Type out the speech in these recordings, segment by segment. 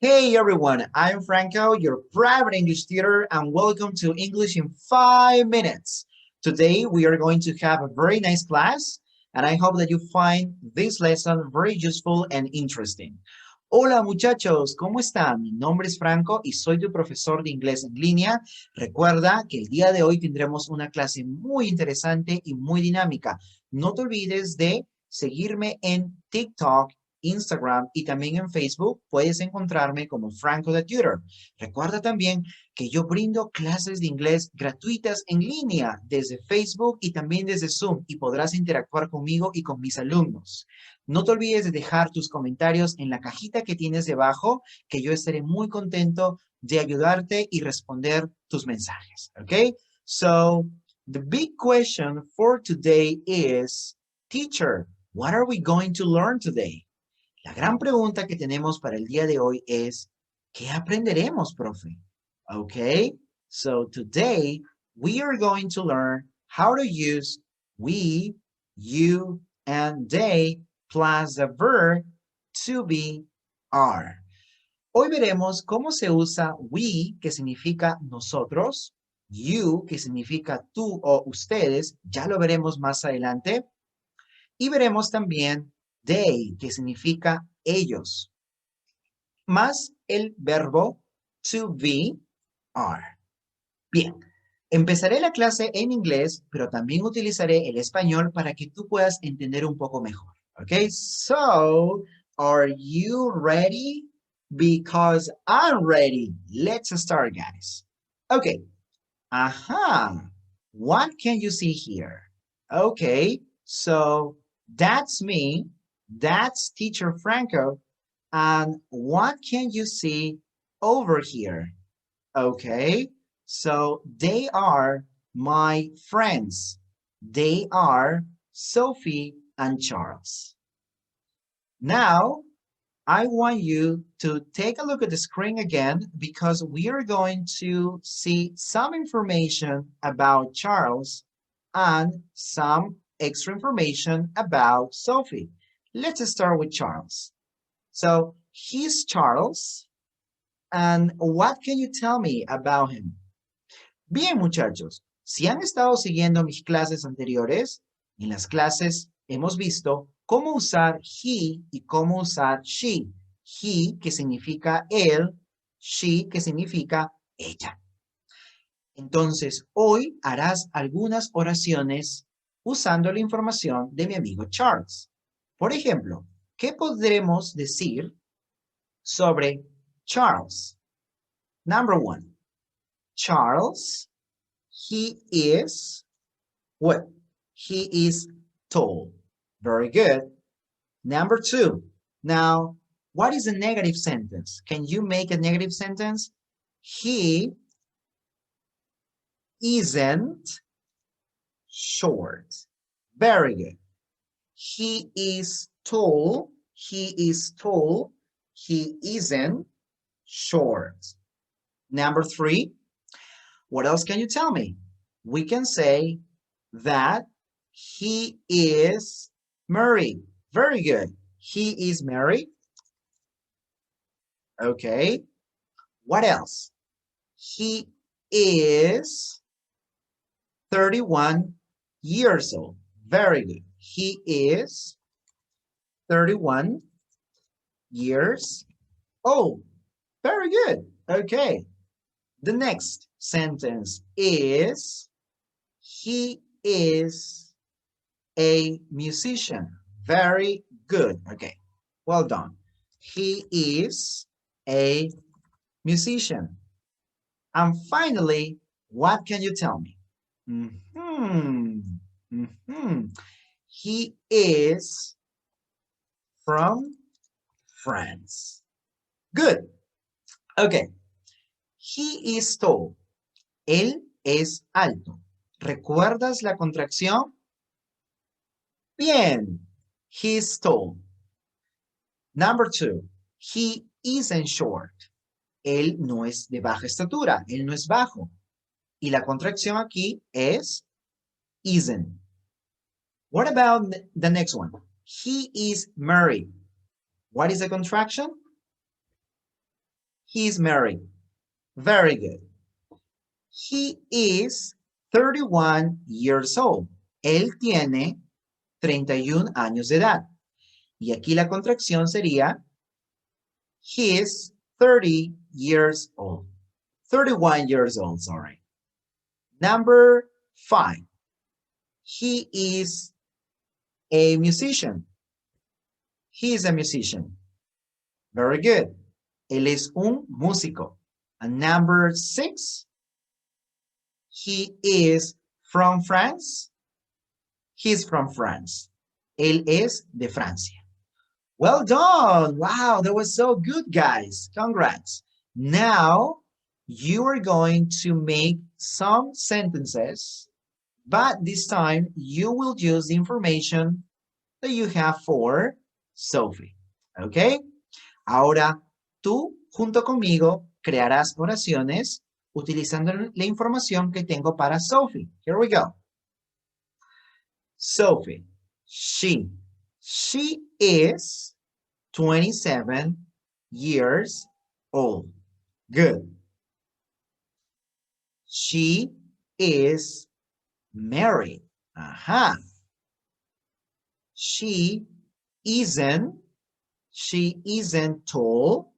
Hey everyone, I'm Franco, your private English tutor, and welcome to English in 5 minutes. Today we are going to have a very nice class, and I hope that you find this lesson very useful and interesting. Hola muchachos, ¿cómo están? Mi nombre es Franco y soy tu profesor de inglés en línea. Recuerda que el día de hoy tendremos una clase muy interesante y muy dinámica. No te olvides de seguirme en TikTok, Instagram y también en Facebook puedes encontrarme como Franco the Tutor. Recuerda también que yo brindo clases de inglés gratuitas en línea desde Facebook y también desde Zoom y podrás interactuar conmigo y con mis alumnos. No te olvides de dejar tus comentarios en la cajita que tienes debajo, que yo estaré muy contento de ayudarte y responder tus mensajes. ¿Ok? So, the big question for today is, teacher, what are we going to learn today? La gran pregunta que tenemos para el día de hoy es, ¿qué aprenderemos, profe? Okay, so today we are going to learn how to use we, you, and they plus the verb to be, are. Hoy veremos cómo se usa we, que significa nosotros, you, que significa tú o ustedes, ya lo veremos más adelante, y veremos también they, que significa ellos, más el verbo to be, are. Bien, empezaré la clase en inglés, pero también utilizaré el español para que tú puedas entender un poco mejor. Okay, so are you ready? Because I'm ready. Let's start, guys. Okay, aha. What can you see here? Okay, so that's me. That's teacher Franco. And what can you see over here? Okay, so they are my friends. They are Sophie and Charles. Now, I want you to take a look at the screen again because we are going to see some information about Charles and some extra information about Sophie. Let's start with Charles. So he's Charles. And what can you tell me about him? Bien, muchachos, si han estado siguiendo mis clases anteriores, en las clases hemos visto cómo usar he y cómo usar she. He, que significa él, she, que significa ella. Entonces, hoy harás algunas oraciones usando la información de mi amigo Charles. Por ejemplo, ¿qué podremos decir sobre Charles? Number one, Charles, he is what? He is tall. Very good. Number two, now, what is a negative sentence? Can you make a negative sentence? He isn't short. Very good. He is tall. He is tall. He isn't short. Number three, what else can you tell me? We can say that he is married. Very good. He is married. Okay. What else? He is 31 years old. Very good. He is 31 years old. Very good. Okay. The next sentence is, he is a musician. Very good. Okay. Well done. He is a musician. And finally, what can you tell me? He is from France. Good. Okay. He is tall. Él es alto. ¿Recuerdas la contracción? Bien. He is tall. Number two. He isn't short. Él no es de baja estatura. Él no es bajo. Y la contracción aquí es isn't. What about the next one? He is married. What is the contraction? He's married. Very good. He is 31 years old. Él tiene 31 años de edad. Y aquí la contracción sería he's 30 years old. 31 years old, sorry. Number 5. He is a musician. He is a musician. Very good. Él es un músico. And number 6. He is from France. He's from France. Él es de Francia. Well done. Wow, that was so good, guys. Congrats. Now, you are going to make some sentences, but this time you will use the information that you have for Sophie. ¿Ok? Ahora, tú, junto conmigo, crearás oraciones utilizando la información que tengo para Sophie. Here we go. Sophie, she is 27 years old. Good. She is married. Aha. She isn't tall.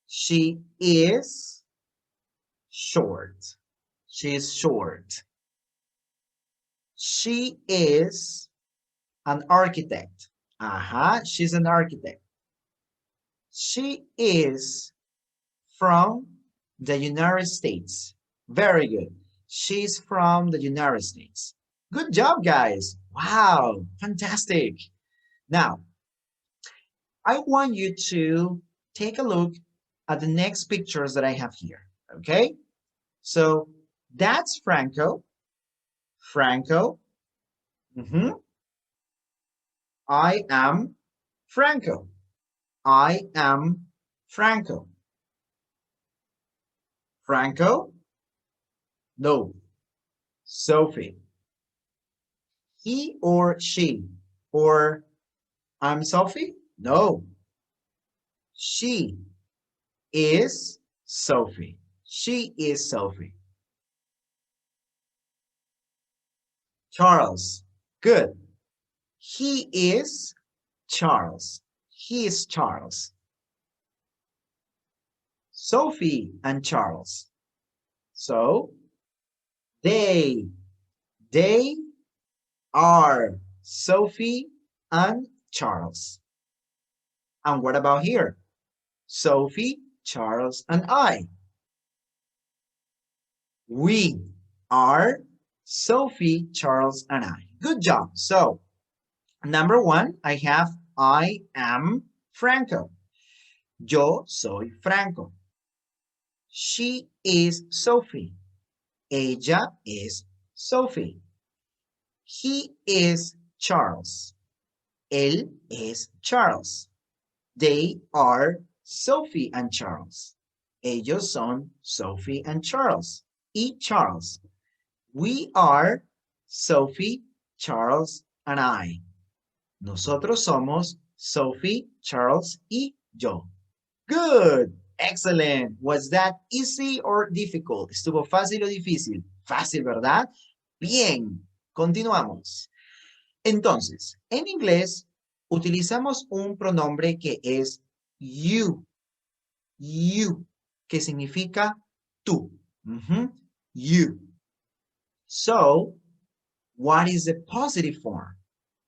She is short. She is short. She is an architect. Aha, she's an architect. She is from the United States. Very good. She's from the United States. Good job, guys. Wow, fantastic. Now, I want you to take a look at the next pictures that I have here, okay? So, that's Franco. Franco. I am Franco. I am Franco. Franco? No. Sophie. He or she? Or I'm Sophie? No. She is Sophie. She is Sophie. Charles. Good. He is Charles. He is Charles. Sophie and Charles. So, they are Sophie and Charles. And what about here? Sophie, Charles, and I. We are Sophie, Charles, and I. Good job. So, number 1, I have I am Franco. Yo soy Franco. She is Sophie. Ella es Sophie. He is Charles. Él es Charles. They are Sophie and Charles. Ellos son Sophie and Charles. Y Charles. We are Sophie, Charles, and I. Nosotros somos Sophie, Charles, y yo. Good. Excellent. Was that easy or difficult? ¿Estuvo fácil o difícil? Fácil, ¿verdad? Bien. Continuamos. Entonces, en inglés utilizamos un pronombre que es you. You, que significa tú. You. So, what is the positive form?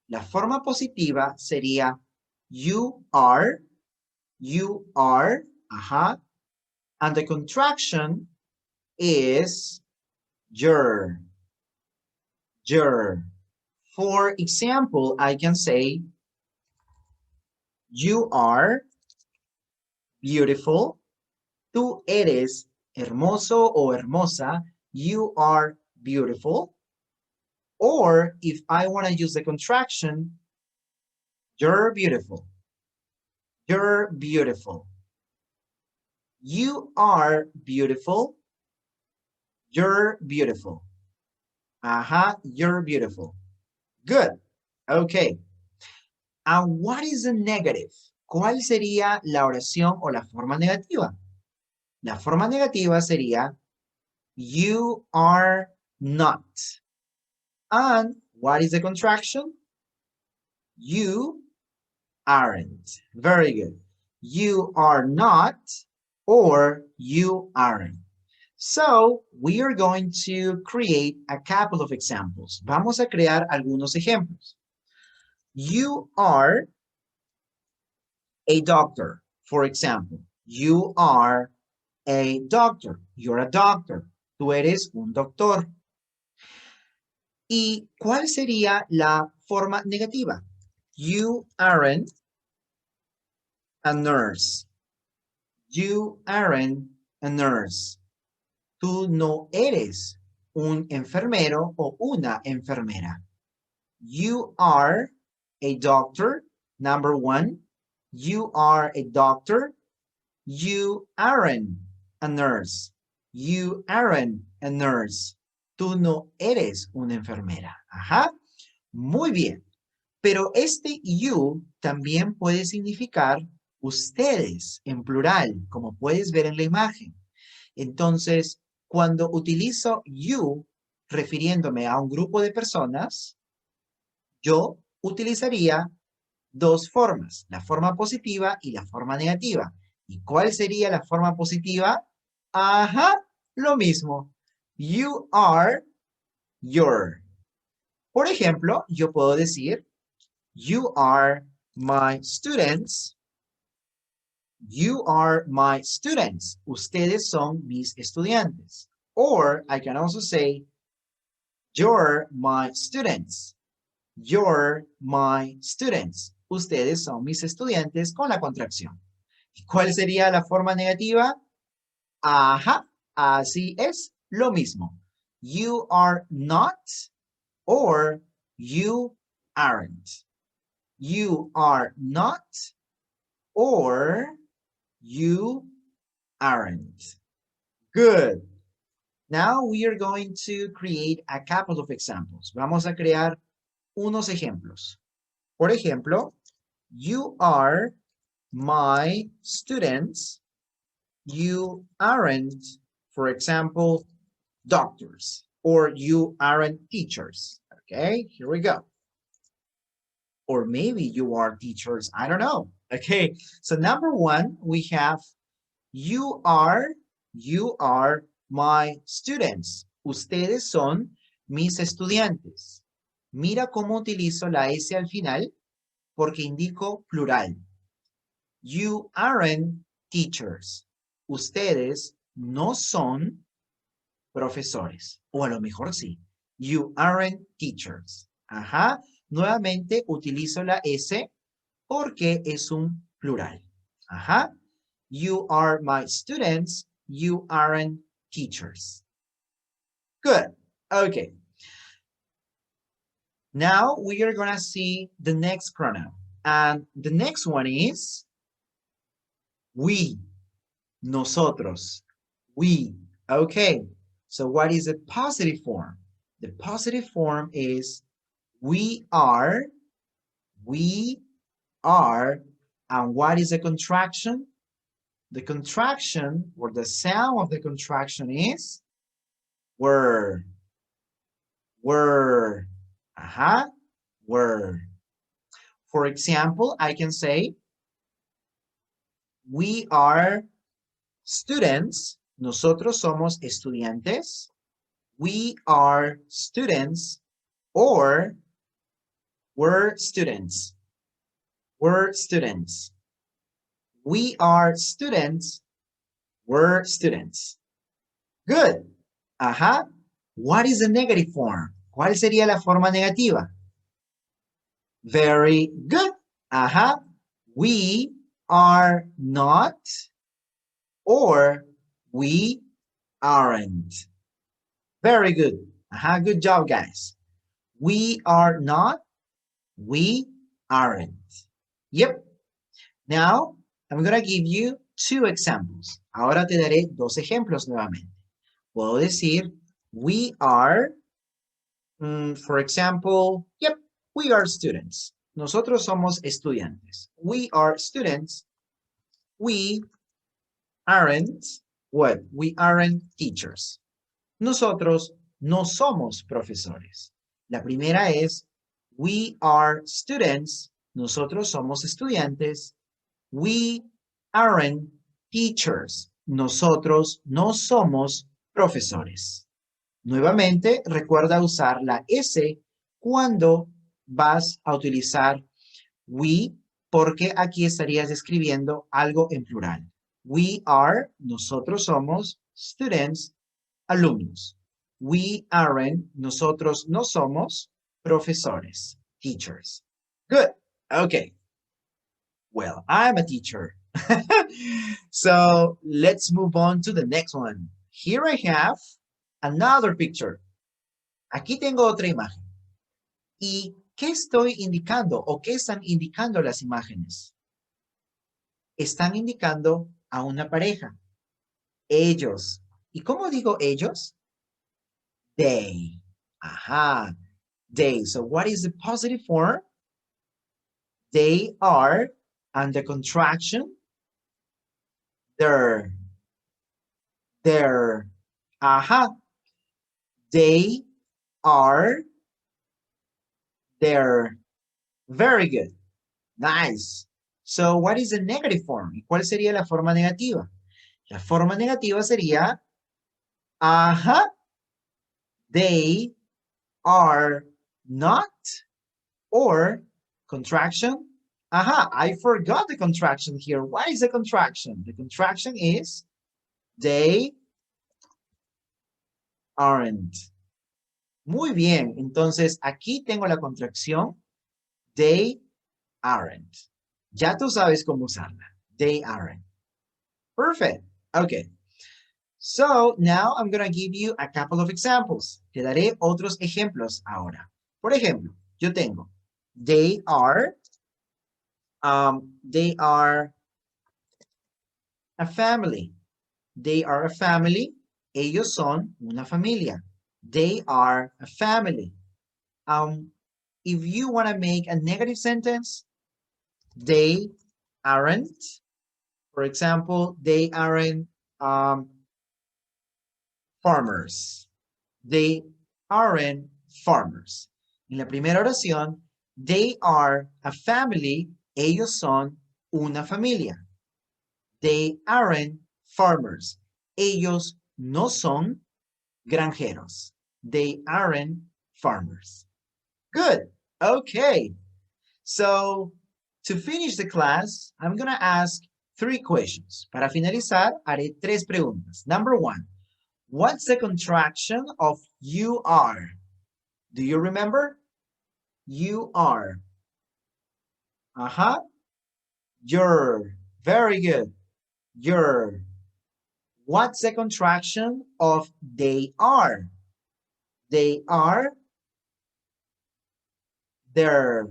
La forma positiva sería you are, and the contraction is your. For example, I can say, you are beautiful. Tú eres hermoso o hermosa. You are beautiful. Or if I want to use the contraction, you're beautiful. You're beautiful. You are beautiful. You're beautiful. You're beautiful. Good. Okay. And what is the negative? ¿Cuál sería la oración o la forma negativa? La forma negativa sería you are not. And what is the contraction? You aren't. Very good. You are not or you aren't. So, we are going to create a couple of examples. Vamos a crear algunos ejemplos. You are a doctor, for example. You are a doctor. You're a doctor. Tú eres un doctor. ¿Y cuál sería la forma negativa? You aren't a nurse. You aren't a nurse. Tú no eres un enfermero o una enfermera. You are a doctor, number one. You are a doctor. You aren't a nurse. You aren't a nurse. Tú no eres una enfermera. Ajá. Muy bien. Pero este you también puede significar ustedes en plural, como puedes ver en la imagen. Entonces, cuando utilizo you refiriéndome a un grupo de personas, yo utilizaría dos formas, la forma positiva y la forma negativa. ¿Y cuál sería la forma positiva? Ajá, lo mismo. You are, your. Por ejemplo, yo puedo decir, you are my students. You are my students. Ustedes son mis estudiantes. Or I can also say, you're my students. You're my students. Ustedes son mis estudiantes con la contracción. ¿Y cuál sería la forma negativa? Ajá, así es, lo mismo. You are not or you aren't. You are not or you aren't. Good. Now we are going to create a couple of examples. Vamos a crear unos ejemplos. Por ejemplo, you are my students. You aren't, for example, doctors. Or you aren't teachers. Okay, here we go. Or maybe you are teachers. I don't know. Okay, so number one, we have you are my students. Ustedes son mis estudiantes. Mira cómo utilizo la S al final porque indico plural. You aren't teachers. Ustedes no son profesores. O a lo mejor sí. You aren't teachers. Ajá. Nuevamente utilizo la S porque es un plural. Ajá. You are my students. You aren't teachers. Good. Okay. Now we are going to see the next pronoun. And the next one is we. Nosotros. We. Okay. So what is the positive form? The positive form is we are, and what is the contraction? The contraction, or the sound of the contraction is were. Were. Aha, were. For example, I can say, we are students. Nosotros somos estudiantes. We are students. Or we're students. We're students. We are students. We're students. Good. Ajá. What is the negative form? ¿Cuál sería la forma negativa? Very good. Ajá. We are not or we aren't. Very good. Ajá. Good job, guys. We are not. We aren't. Yep. Now, I'm going to give you two examples. Ahora te daré dos ejemplos nuevamente. Puedo decir, we are, for example, yep, we are students. Nosotros somos estudiantes. We are students. We aren't. What? We aren't teachers. Nosotros no somos profesores. La primera es, we are students. Nosotros somos estudiantes. We aren't teachers. Nosotros no somos profesores. Nuevamente, recuerda usar la S cuando vas a utilizar we, porque aquí estarías escribiendo algo en plural. We are, nosotros somos, students, alumnos. We aren't, nosotros no somos, profesores, teachers. Good. Okay. Well, I'm a teacher. So let's move on to the next one. Here I have another picture. Aquí tengo otra imagen. ¿Y qué estoy indicando o qué están indicando las imágenes? Están indicando a una pareja. Ellos. ¿Y cómo digo ellos? They. Ajá. They. So what is the positive form? They are, and the contraction, their. Aha. They are their. Very good. Nice. So what is the negative form? ¿Y cuál sería la forma negativa? La forma negativa sería, ajá, they are not, or contraction, aha, I forgot the contraction here. What is the contraction? The contraction is, they aren't. Muy bien, entonces aquí tengo la contracción, they aren't. Ya tú sabes cómo usarla. They aren't. Perfect. Okay. So now I'm going to give you a couple of examples. Te daré otros ejemplos ahora. Por ejemplo, yo tengo, they are a family. They are a family. Ellos son una familia. They are a family. If you want to make a negative sentence, they aren't. For example, they aren't farmers. They aren't farmers. En la primera oración, they are a family. Ellos son una familia. They aren't farmers. Ellos no son granjeros. They aren't farmers. Good. Okay. So, to finish the class, I'm going to ask 3 questions. Para finalizar, haré 3 preguntas. Number 1. What's the contraction of you are? Do you remember? You are. You're. Very good. You're. What's the contraction of they are? They are. They're.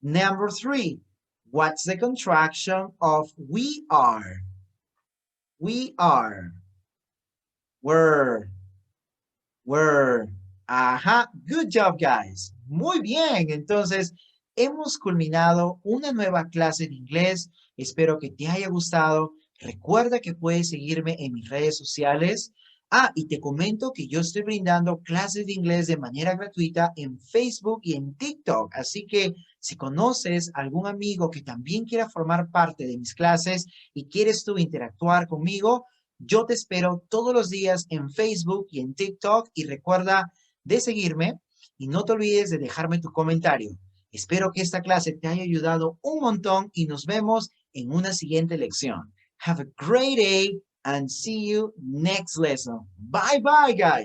Number 3. What's the contraction of we are? We are. We're. Good job, guys. Muy bien. Entonces, hemos culminado una nueva clase de inglés. Espero que te haya gustado. Recuerda que puedes seguirme en mis redes sociales. Y te comento que yo estoy brindando clases de inglés de manera gratuita en Facebook y en TikTok. Así que si conoces algún amigo que también quiera formar parte de mis clases y quieres tú interactuar conmigo, yo te espero todos los días en Facebook y en TikTok. Y recuerda de seguirme y no te olvides de dejarme tu comentario. Espero que esta clase te haya ayudado un montón y nos vemos en una siguiente lección. Have a great day and see you next lesson. Bye bye, guys.